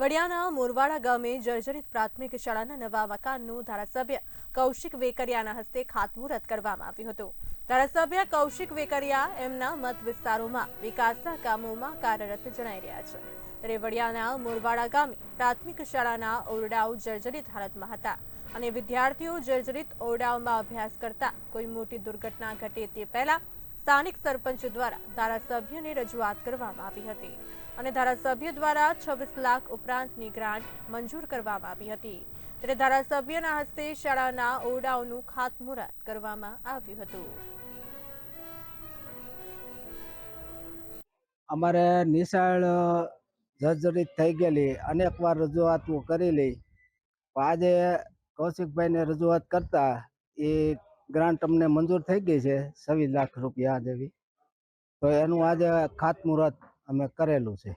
વડિયાના મોરવાડા ગામે જર્જરિત પ્રાથમિક શાળાના નવા મકાનનું ધારાસભ્ય કૌશિક વેકરિયાના હસ્તે ખાતમુહૂર્ત કરવામાં આવ્યું હતું। ધારાસભ્ય કૌશિક વેકરિયા એમના મત વિસ્તારોમાં વિકાસના કામોમાં કાર્યરત જણાઈ રહ્યા છે। ત્યારે વડિયાના મોરવાડા ગામે પ્રાથમિક શાળાના ઓરડાઓ જર્જરિત હાલતમાં હતા અને વિદ્યાર્થીઓ જર્જરિત ઓરડાઓમાં અભ્યાસ કરતા કોઈ મોટી દુર્ઘટના ઘટે તે પહેલા સ્થાનિક સરપંચ દ્વારા ધારાસભ્યને રજૂઆત કરવામાં આવી હતી અને ધારાસભ્ય દ્વારા 26 લાખ ઉપરાંતની ગ્રાન્ટ મંજૂર કરવામાં આવી હતી। ત્યારે ધારાસભ્યના હસ્તે શાળાના ઓરડાઓનું ખાતમુહૂર્ત કરવામાં આવ્યું હતું। અમારે નિશાળ જર્જરિત થઈ ગયેલી અનેકવાર રજૂઆતો કરેલી, આજે કૌશિકભાઈને રજૂઆત કરતા એ ગ્રાન્ટ અમને મંજૂર થઈ ગઈ છે 26 લાખ રૂપિયા જેવી। તો એનું આજે ખાતમુહૂર્ત અમે કરેલું છે।